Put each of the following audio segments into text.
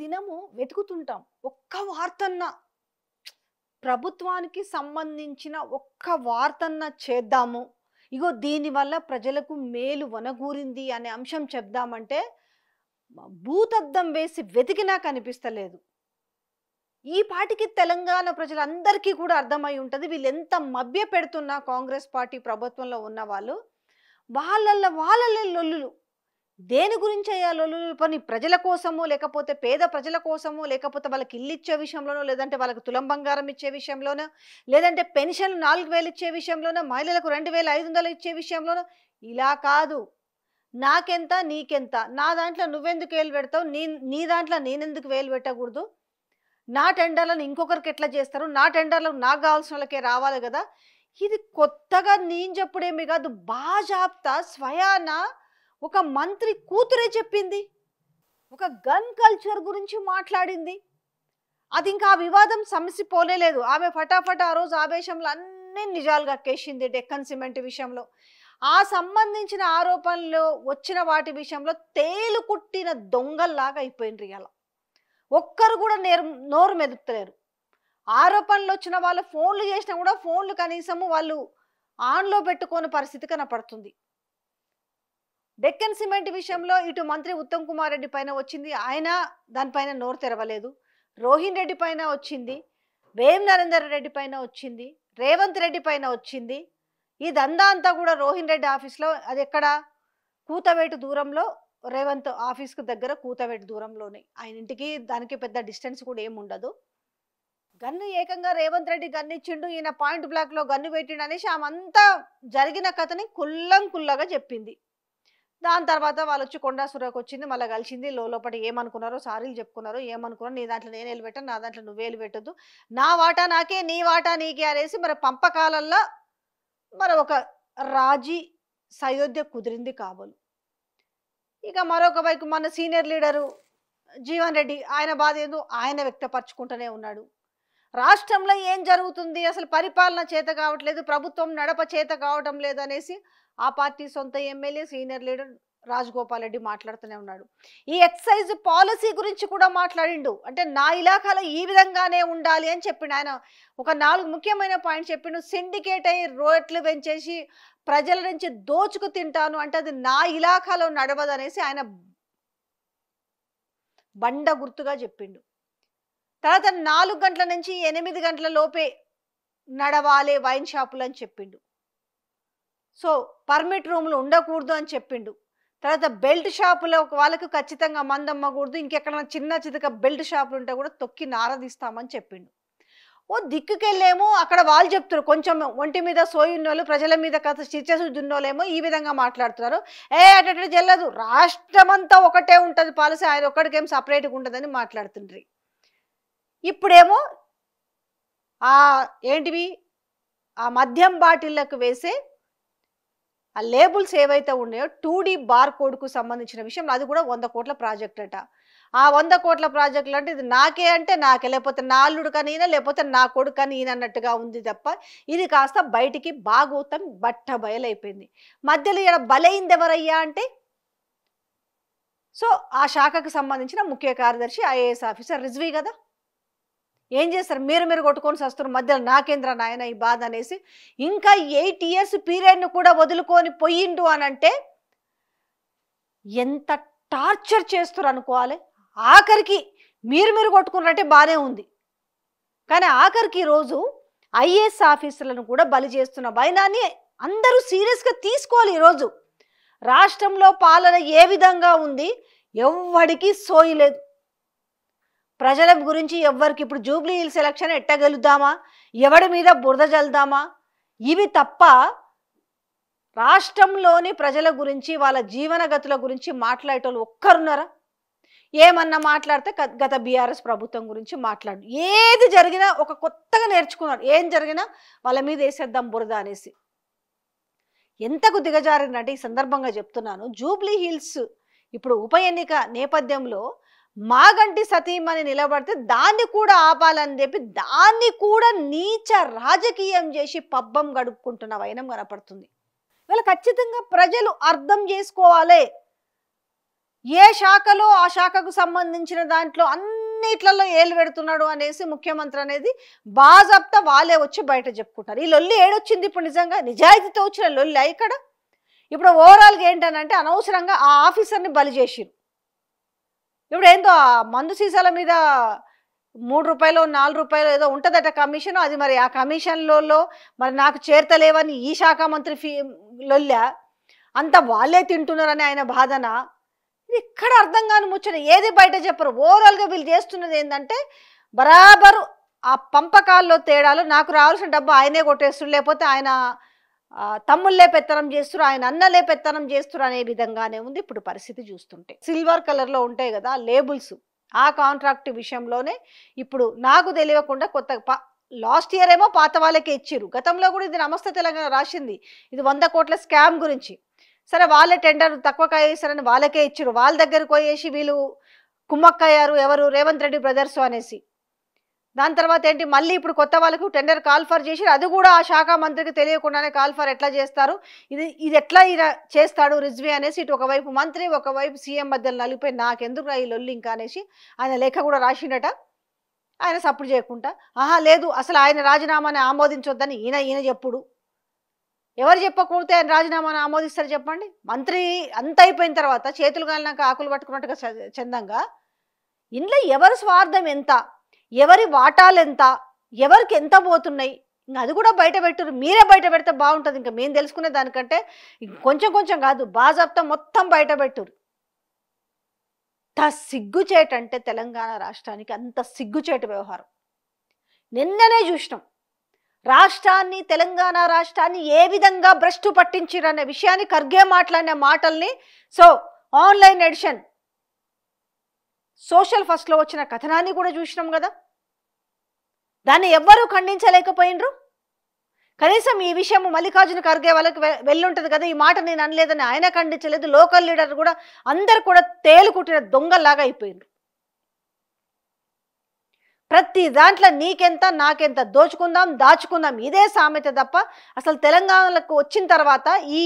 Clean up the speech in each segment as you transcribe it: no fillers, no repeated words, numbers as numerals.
ప్రతిదినము వెతుకుతుంటాం. ఒక్క వార్తన్నా ప్రభుత్వానికి సంబంధించిన ఒక్క వార్తన్నా చేద్దాము. ఇగో దీనివల్ల ప్రజలకు మేలు వనగూరింది అనే అంశం చెప్దామంటే భూతద్దం వేసి వెతికినా కనిపిస్తలేదు. ఈ పాటికి తెలంగాణ ప్రజలందరికీ కూడా అర్థమై ఉంటది. వీళ్ళెంత మభ్యపెడుతున్నా కాంగ్రెస్ పార్టీ ప్రభుత్వంలో ఉన్నవాళ్ళు వాళ్ళల్లో లొల్లులు. దేని గురించయ్యా లొల్లులు? పోనీ ప్రజల కోసమో, లేకపోతే పేద ప్రజల కోసమో, లేకపోతే వాళ్ళకి ఇల్లు ఇచ్చే విషయంలోనో, లేదంటే వాళ్ళకి తులం బంగారం ఇచ్చే విషయంలోనో, లేదంటే పెన్షన్లు 4000 ఇచ్చే విషయంలోనో, మహిళలకు 2500 ఇచ్చే విషయంలోనో. ఇలా కాదు. నాకెంత నీకెంత, నా దాంట్లో నువ్వెందుకు వేలు పెడతావు, నీ దాంట్లో నేనెందుకు వేలు పెట్టకూడదు, నా టెండర్లను ఇంకొకరికి ఎట్లా చేస్తారు, నా టెండర్లకు నాకు కావాల్సిన వాళ్ళకే రావాలి కదా. ఇది కొత్తగా నేను చెప్పుడేమి కాదు, బాజాప్తా స్వయాన ఒక మంత్రి కూతురే చెప్పింది. ఒక గన్ కల్చర్ గురించి మాట్లాడింది. అది ఇంకా ఆ వివాదం సమసిపోలేదు. ఆమె ఫటాఫట ఆ రోజు ఆవేశంలో అన్ని నిజాలు కక్కేసింది. డెక్కన్ సిమెంట్ విషయంలో ఆ సంబంధించిన ఆరోపణలు వచ్చిన వాటి విషయంలో తేలు కుట్టిన దొంగల్లాగా అయిపోయింది. ఇలా ఒక్కరు కూడా నోరు మెదుపుతలేరు. ఆరోపణలు వచ్చిన వాళ్ళు ఫోన్లు చేసినా కూడా ఫోన్లు కనీసము వాళ్ళు ఆన్లో పెట్టుకోని పరిస్థితి కనపడుతుంది. డెక్కన్ సిమెంట్ విషయంలో ఇటు మంత్రి ఉత్తమ్ కుమార్ రెడ్డి పైన వచ్చింది, ఆయన దానిపైన నోరు తెరవలేదు. రోహిన్ రెడ్డి పైన వచ్చింది, వేం నరేందర్ రెడ్డి పైన వచ్చింది, రేవంత్ రెడ్డి పైన వచ్చింది. ఈ దందా అంతా కూడా రోహిన్ రెడ్డి ఆఫీస్లో, అది ఎక్కడ, కూతవేటు దూరంలో, రేవంత్ ఆఫీస్కు దగ్గర కూతవేటు దూరంలోనే. ఆయన ఇంటికి దానికి పెద్ద డిస్టెన్స్ కూడా ఏమి ఉండదు. గన్ను ఏకంగా రేవంత్ రెడ్డి గన్ను ఇచ్చిండు, ఈయన పాయింట్ బ్లాక్లో గన్ను పెట్టిండు అనేసి ఆమంతా జరిగిన కథని కుల్లంకుల్లాగా చెప్పింది. దాని తర్వాత వాళ్ళు వచ్చి కొండా సురకు వచ్చింది, మళ్ళీ కలిసింది. లోపల ఏమనుకున్నారో సారీలు చెప్పుకున్నారు. ఏమనుకున్నారు, నీ దాంట్లో నేను వేలు పెట్టాను, నా దాంట్లో నువ్వు వేలు పెట్టద్దు, నా వాటా నాకే, నీ వాటా నీకే అనేసి మరి పంపకాలల్లో మరి ఒక రాజీ సయోధ్య కుదిరింది కాబోలు. ఇక మరొక వైపు మన సీనియర్ లీడరు జీవన్ రెడ్డి, ఆయన బాధ ఏందో ఆయన వ్యక్తపరచుకుంటూనే ఉన్నాడు. రాష్ట్రంలో ఏం జరుగుతుంది, అసలు పరిపాలన చేత కావట్లేదు, ప్రభుత్వం నడప చేత కావటం లేదు అనేసి ఆ పార్టీ సొంత MLA senior leader Rajagopal Reddy మాట్లాడుతూనే ఉన్నాడు. ఈ ఎక్సైజ్ పాలసీ గురించి కూడా మాట్లాడిండు. అంటే నా ఇలాకాలో ఈ విధంగానే ఉండాలి అని చెప్పిండు. ఆయన ఒక 4 ముఖ్యమైన పాయింట్స్ చెప్పిండు. సిండికేట్ అయ్యి రేట్లు పెంచేసి ప్రజల నుంచి దోచుకు తింటాను అంటే అది నా ఇలాకాలో నడవదు అనేసి ఆయన బండ గుర్తుగా చెప్పిండు. తర్వాత 4 గంటల నుంచి 8 గంటల లోపే నడవాలి వైన్ షాపులు అని చెప్పిండు. సో పర్మిట్ రూములు ఉండకూడదు అని చెప్పిండు. తర్వాత బెల్ట్ షాపులో వాళ్ళకు ఖచ్చితంగా మందమ్మకూడదు, ఇంకెక్కడ చిన్న చితక బెల్ట్ షాపులు ఉంటే కూడా తొక్కి నారదీస్తామని చెప్పిండు. ఓ దిక్కుకెళ్ళేమో అక్కడ వాళ్ళు చెప్తారు, కొంచెం ఒంటి మీద సోయి ఉన్నోళ్ళు, ప్రజల మీద కథ చిచ్చసుద్దున్నోళ్ళేమో ఈ విధంగా మాట్లాడుతున్నారు. అటు చెల్లదు, రాష్ట్రమంతా ఒకటే ఉంటుంది పాలసీ, ఆయన ఒక్కడికేం సపరేట్గా ఉంటుందని మాట్లాడుతుండ్రి. ఇప్పుడేమో ఏంటివి ఆ మద్యం బాటిళ్లకు వేసే ఆ లేబుల్స్ ఏవైతే ఉన్నాయో 2D బార్ కోడ్కు సంబంధించిన విషయం, అది కూడా 100 కోట్ల ప్రాజెక్ట్ అట. ఆ 100 కోట్ల ప్రాజెక్టులు అంటే ఇది నాకే అంటే నాకే, లేకపోతే నా అల్లుడు కానీ ఈయన, లేకపోతే నా కొడుకు కానీ ఈయన అన్నట్టుగా ఉంది తప్ప ఇది కాస్త బయటికి బాగోతం బట్ట బయలైపోయింది. మధ్యలో ఇక్కడ బలైంది ఎవరయ్యా అంటే సో ఆ శాఖకు సంబంధించిన ముఖ్య కార్యదర్శి ఐఏఎస్ ఆఫీసర్ రిజ్వీ కదా. ఏం చేస్తారు, మీరు కొట్టుకొని వస్తారు, మధ్యలో నాకేంద్ర నాయన ఈ బాధ అనేసి ఇంకా 8 years పీరియడ్ను కూడా వదులుకొని పోయిండు అని అంటే ఎంత టార్చర్ చేస్తారు అనుకోవాలి. ఆఖరికి మీరు కొట్టుకున్నట్టే బాగానే ఉంది, కానీ ఆఖరికి రోజు ఐఏఎస్ ఆఫీసర్లను కూడా బలి చేస్తున్న వైనాన్ని అందరూ సీరియస్గా తీసుకోవాలి. ఈరోజు రాష్ట్రంలో పాలన ఏ విధంగా ఉంది, ఎవ్వడికి సోయలేదు. ప్రజల గురించి ఎవ్వరికి ఇప్పుడు జూబ్లీ హిల్స్ ఎలక్షన్ ఎట్టగలుద్దామా, ఎవడి మీద బురద జల్దామా, ఇవి తప్ప రాష్ట్రంలోని ప్రజల గురించి వాళ్ళ జీవనగతుల గురించి మాట్లాడేటోళ్ళు ఒక్కరున్నారా? ఏమన్నా మాట్లాడితే గత బీఆర్ఎస్ ప్రభుత్వం గురించి మాట్లాడు, ఏది జరిగినా ఒక కొత్తగా నేర్చుకున్నాడు, ఏం జరిగినా వాళ్ళ మీద వేసేద్దాం బురద అనేసి. ఎంతకు దిగజారిందంటే ఈ సందర్భంగా చెప్తున్నాను, జూబ్లీ హిల్స్ ఇప్పుడు ఉప ఎన్నిక నేపథ్యంలో మాగంటి సతీమణి నిలబడితే దాన్ని కూడా ఆపాలని చెప్పి దాన్ని కూడా నీచ రాజకీయం చేసి పబ్బం గడుపుకుంటున్న వైనం కనపడుతుంది. వీళ్ళు ఖచ్చితంగా ప్రజలు అర్థం చేసుకోవాలి. ఏ శాఖలో ఆ శాఖకు సంబంధించిన దాంట్లో అన్నిట్లలో ఏలు పెడుతున్నాడు అనేసి ముఖ్యమంత్రి అనేది బాజాప్తా వాళ్ళే వచ్చి బయట చెప్పుకుంటారు. ఈ లొల్లి ఏడొచ్చింది ఇప్పుడు? నిజంగా నిజాయితీతో వచ్చిన లొల్లి ఇక్కడ. ఇప్పుడు ఓవరాల్గా ఏంటనంటే అనవసరంగా ఆ ఆఫీసర్ని బలి చేసిరు. ఇప్పుడు ఏందో ఆ మందు సీసాల మీద ₹3 ₹4 ఏదో ఉంటుందట కమిషన్. అది మరి ఆ కమిషన్లలో మరి నాకు చేరతలేవని ఈ శాఖ మంత్రి లొల్లా అంత వాళ్ళే తింటున్నారని ఆయన బాధన. ఇది ఎక్కడ అర్థం కాని ముచ్చట. ఏది బయట చెప్పరు. ఓవరాల్గా వీళ్ళు చేస్తున్నది ఏంటంటే బరాబరు ఆ పంపకాల్లో తేడాలు. నాకు రావాల్సిన డబ్బు ఆయనే కొట్టేస్తున్నారు, లేకపోతే ఆయన తమ్ముళ్ళే పెత్తనం చేస్తున్నారు, ఆయన అన్నలే పెత్తనం చేస్తున్నారు అనే విధంగానే ఉంది ఇప్పుడు పరిస్థితి చూస్తుంటే. సిల్వర్ కలర్లో ఉంటాయి కదా లేబుల్స్, ఆ కాంట్రాక్ట్ విషయంలోనే ఇప్పుడు నాకు తెలియకుండా కొత్త లాస్ట్ ఇయర్ ఏమో పాత వాళ్ళకే ఇచ్చిర్రు. గతంలో కూడా ఇది నమస్తే తెలంగాణ రాసింది, ఇది 100 కోట్ల స్కామ్ గురించి. సరే వాళ్ళే టెండర్ తక్కువ వేసారని వాళ్ళకే ఇచ్చిర్రు. వాళ్ళ దగ్గరకు పోయేసి వీళ్ళు కుమ్మక్కయ్యారు, ఎవరు రేవంత్ రెడ్డి బ్రదర్స్ అనేసి. దాని తర్వాత ఏంటి మళ్ళీ ఇప్పుడు కొత్త వాళ్ళకు టెండర్ కాల్ఫర్ చేసి అది కూడా ఆ శాఖ మంత్రికి తెలియకుండానే కాల్ఫర్ ఎట్లా చేస్తారు, ఇది ఎట్లా ఈయన చేస్తాడు రిజ్వీ అనేసి ఇటు ఒకవైపు మంత్రి ఒకవైపు సీఎం మధ్యలో నలిపోయి నాకెందుకు ఈ లొల్లి ఇంకా అనేసి ఆయన లేఖ కూడా రాసిండట. ఆయన సపోర్ట్ చేయకుండా లేదు అసలు ఆయన రాజీనామాని ఆమోదించొద్దని ఈయన చెప్పుడు. ఎవరు చెప్పకూడితే ఆయన రాజీనామాను ఆమోదిస్తారు చెప్పండి? మంత్రి అంత అయిపోయిన తర్వాత చేతులు కాలినాక ఆకులు పట్టుకున్నట్టుగా చందంగా ఇంట్లో ఎవరి స్వార్థం ఎంత, ఎవరి వాటాలు ఎంత, ఎవరికి ఎంత పోతున్నాయి ఇంకా అది కూడా బయట పెట్టురు. మీరే బయట పెడితే బాగుంటుంది. ఇంకా మేము తెలుసుకునే దానికంటే కొంచెం కొంచెం కాదు బాజాప్తా మొత్తం బయట పెట్టురు. అంత సిగ్గుచేటంటే తెలంగాణ రాష్ట్రానికి అంత సిగ్గుచేటు వ్యవహారం. నిన్ననే చూసినాం రాష్ట్రాన్ని, తెలంగాణ రాష్ట్రాన్ని ఏ విధంగా భ్రష్టు పట్టించిరనే విషయాన్ని ఖర్గే మాట్లాడిన మాటల్ని. సో ఆన్లైన్ ఎడిషన్ సోషల్ ఫస్ట్లో వచ్చిన కథనాన్ని కూడా చూసినాం కదా. దాన్ని ఎవ్వరూ ఖండించలేకపోయినరు. కనీసం ఈ విషయం మల్లికార్జున ఖర్గే వాళ్ళకి వెళ్ళుంటుంది కదా, ఈ మాట నేను అనలేదని ఆయన ఖండించలేదు. లోకల్ లీడర్ కూడా అందరు కూడా తేలుకుట్టిన దొంగల్లాగా అయిపోయినరు. ప్రతి దాంట్లో నీకెంత నాకెంత దోచుకుందాం దాచుకుందాం ఇదే సామెత తప్ప అసలు తెలంగాణకు వచ్చిన తర్వాత ఈ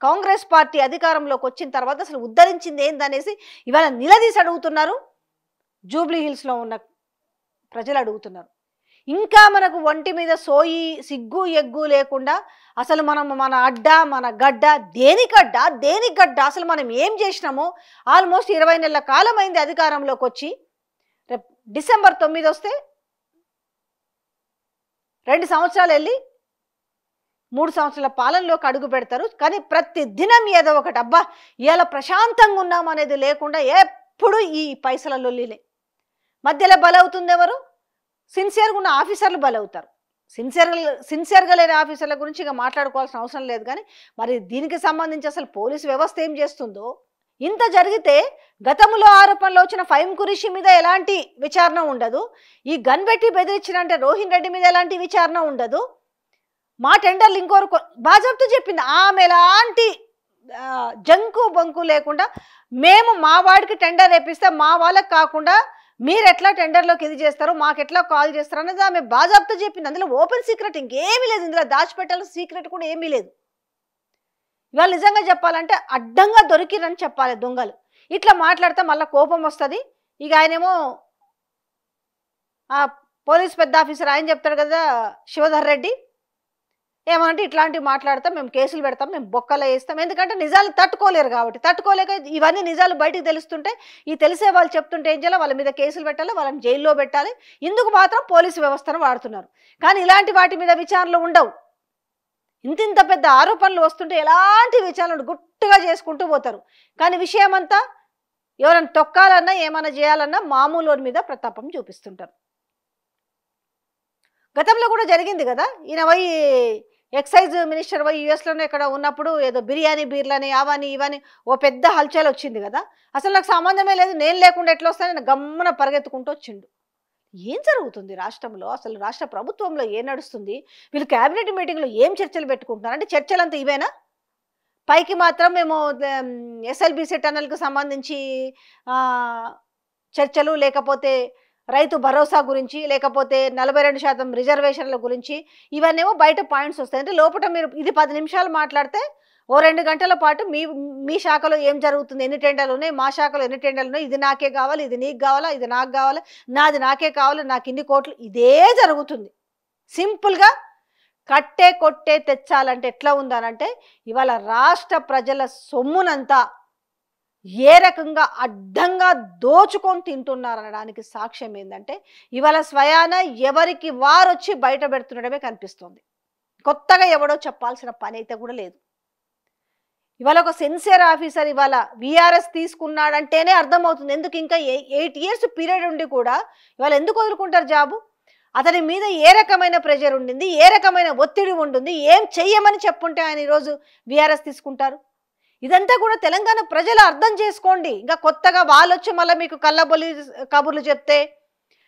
కాంగ్రెస్ పార్టీ అధికారంలోకి వచ్చిన తర్వాత అసలు ఉద్ధరించింది ఏందనేసి ఇవాళ నిలదీసి అడుగుతున్నారు. జూబ్లీ హిల్స్లో ఉన్న ప్రజలు అడుగుతున్నారు. ఇంకా మనకు ఒంటి మీద సోయి సిగ్గు ఎగ్గు లేకుండా అసలు మన అడ్డ మన గడ్డ దేనికి గడ్డ అసలు మనం ఏం చేసినామో ఆల్మోస్ట్ 20 నెలల కాలం అయింది అధికారంలోకి వచ్చి. రేపు డిసెంబర్ 9 వస్తే 2 సంవత్సరాలు వెళ్ళి 3 సంవత్సరాల పాలనలోకి అడుగు పెడతారు. కానీ ప్రతి దినం ఏదో ఒకటి అబ్బా ఇలా ప్రశాంతంగా ఉన్నాం అనేది లేకుండా ఎప్పుడు ఈ పైసల లొల్లిలే. మధ్యలో బలవుతుంది ఎవరు? సిన్సియర్గా ఉన్న ఆఫీసర్లు బలవుతారు. సిన్సియర్గా లేని ఆఫీసర్ల గురించి ఇక మాట్లాడుకోవాల్సిన అవసరం లేదు. కానీ మరి దీనికి సంబంధించి అసలు పోలీసు వ్యవస్థ ఏం చేస్తుందో ఇంత జరిగితే గతంలో ఆరోపణలు వచ్చిన ఫైమ్ కురిషి మీద ఎలాంటి విచారణ ఉండదు. ఈ గన్ పెట్టి బెదిరించినంటే రోహిన్ రెడ్డి మీద ఎలాంటి విచారణ ఉండదు. మా టెండర్లు ఇంకోరు బాజాప్తా చెప్పింది ఆమె ఎలాంటి జంకు బంకు లేకుండా మేము మా వాడికి టెండర్ వేపిస్తే మా వాళ్ళకి కాకుండా మీరు ఎట్లా టెండర్లోకి ఇది చేస్తారు మాకు ఎట్లా కాల్ చేస్తారు అనేది ఆమె బాజాప్తా చెప్పింది. అందులో ఓపెన్ సీక్రెట్ ఇంకేమీ లేదు, ఇందులో దాచిపెట్టాల్సిన సీక్రెట్ కూడా ఏమీ లేదు. ఇవాళ నిజంగా చెప్పాలంటే అడ్డంగా దొరికిరని చెప్పాలి దొంగలు. ఇట్లా మాట్లాడితే మళ్ళీ కోపం వస్తుంది. ఇక ఆయనేమో ఆ పోలీస్ పెద్ద ఆఫీసర్ ఆయన చెప్తాడు కదా శివధర్ రెడ్డి, ఏమంటే ఇట్లాంటివి మాట్లాడతాం మేము కేసులు పెడతాం మేము బొక్కలో వేస్తాం. ఎందుకంటే నిజాలు తట్టుకోలేరు కాబట్టి. తట్టుకోలేక ఇవన్నీ నిజాలు బయటకు తెలుస్తుంటే ఈ తెలిసే వాళ్ళు చెప్తుంటే ఏం చేయాలి, వాళ్ళ మీద కేసులు పెట్టాలి, వాళ్ళని జైల్లో పెట్టాలి. ఇందుకు మాత్రం పోలీసు వ్యవస్థను వాడుతున్నారు. కానీ ఇలాంటి వాటి మీద విచారణలు ఉండవు. ఇంత పెద్ద ఆరోపణలు వస్తుంటే ఎలాంటి విచారణలు గుట్టుగా చేసుకుంటూ పోతారు. కానీ విషయం అంతా ఎవరైనా తొక్కాలన్నా ఏమైనా చేయాలన్నా మామూలు మీద ప్రతాపం చూపిస్తుంటారు. గతంలో కూడా జరిగింది కదా, ఈయన పోయి ఎక్సైజ్ మినిస్టర్ పోయి యుఎస్లోనే ఇక్కడ ఉన్నప్పుడు ఏదో బిర్యానీ బీర్లని అవని ఇవని ఓ పెద్ద హల్చల్ వచ్చింది కదా. అసలు నాకు సంబంధమే లేదు, నేను లేకుండా ఎట్లా వస్తానని గమ్మున పరిగెత్తుకుంటూ వచ్చిండు. ఏం జరుగుతుంది రాష్ట్రంలో? అసలు రాష్ట్ర ప్రభుత్వంలో ఏం నడుస్తుంది? వీళ్ళు క్యాబినెట్ మీటింగ్లో ఏం చర్చలు పెట్టుకుంటున్నారు? అంటే చర్చలంతా ఇవేనా? పైకి మాత్రం మేము ఎస్ఎల్బీసీ టన్నల్కి సంబంధించి చర్చలు, లేకపోతే రైతు భరోసా గురించి, లేకపోతే 42% రిజర్వేషన్ల గురించి, ఇవన్నేమో బయట పాయింట్స్ వస్తాయి. అంటే లోపల మీరు ఇది 10 నిమిషాలు మాట్లాడితే ఓ 2 గంటల పాటు మీ శాఖలో ఏం జరుగుతుంది, ఎన్ని టెండర్లున్నాయి, మా శాఖలో ఎన్ని టెండర్లున్నాయి, ఇది నాకే కావాలి, ఇది నీకు కావాలా, ఇది నాకు కావాలా, నాది నాకే కావాలి, నాకు ఇన్ని కోట్లు, ఇదే జరుగుతుంది. సింపుల్‌గా కట్టే కొట్టే తెచ్చాలంటే ఎట్లా ఉందనంటే, ఇవాళ రాష్ట్ర ప్రజల సొమ్మునంతా ఏ రకంగా అడ్డంగా దోచుకొని తింటున్నారనడానికి సాక్ష్యం ఏందంటే, ఇవాళ స్వయాన ఎవరికి వారొచ్చి బయట పెడుతుండడమే కనిపిస్తుంది. కొత్తగా ఎవడో చెప్పాల్సిన పనైతే కూడా లేదు. ఇవాళ ఒక సిన్సియర్ ఆఫీసర్ ఇవాళ వీఆర్ఎస్ తీసుకున్నాడంటేనే అర్థమవుతుంది. ఎందుకు ఇంకా 8 ఇయర్స్ పీరియడ్ ఉండి కూడా ఇవాళ ఎందుకు వదులుకుంటారు జాబు? అతని మీద ఏ రకమైన ప్రెషర్ ఉండింది, ఏ రకమైన ఒత్తిడి ఉంటుంది, ఏం చెయ్యమని చెప్పుంటే ఆయన ఈరోజు వీఆర్ఎస్ తీసుకుంటారు? ఇదంతా కూడా తెలంగాణ ప్రజలు అర్థం చేసుకోండి. ఇంకా కొత్తగా వాళ్ళొచ్చి మళ్ళీ మీకు కళ్ళబొల్లి కబుర్లు చెప్తే,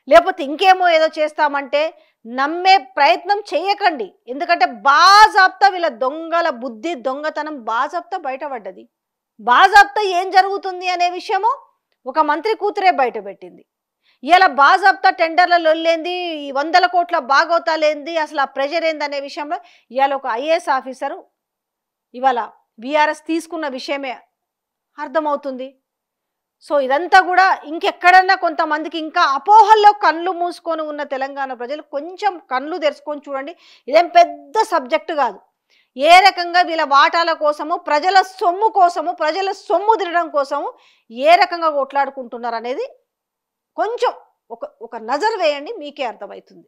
లేకపోతే ఇంకేమో ఏదో చేస్తామంటే నమ్మే ప్రయత్నం చేయకండి. ఎందుకంటే బాజాప్తా వీళ్ళ దొంగల బుద్ధి, దొంగతనం బాజాప్తా బయటపడ్డది. బాజాప్తా ఏం జరుగుతుంది అనే విషయము ఒక మంత్రి కూతురే బయటపెట్టింది. ఇలా బాజాప్తా టెండర్ల లొల్లేంది, ఈ 100 కోట్ల బాగోతాలేంది, అసలు ఆ ప్రెషర్ ఏందనే విషయంలో ఇవాళ ఒక ఐఏఎస్ ఆఫీసరు ఇవాళ వీఆర్ఎస్ తీసుకున్న విషయమే అర్థమవుతుంది. సో ఇదంతా కూడా ఇంకెక్కడన్నా కొంతమందికి ఇంకా అపోహల్లో కళ్ళు మూసుకొని ఉన్న తెలంగాణ ప్రజలు కొంచెం కళ్ళు తెరుచుకొని చూడండి. ఇదేం పెద్ద సబ్జెక్టు కాదు. ఏ రకంగా వీళ్ళ వాటాల కోసము, ప్రజల సొమ్ము కోసము, ప్రజల సొమ్ము తినడం కోసము ఏ రకంగా కొట్లాడుకుంటున్నారు అనేది కొంచెం ఒక నజర్ వేయండి, మీకే అర్థమవుతుంది.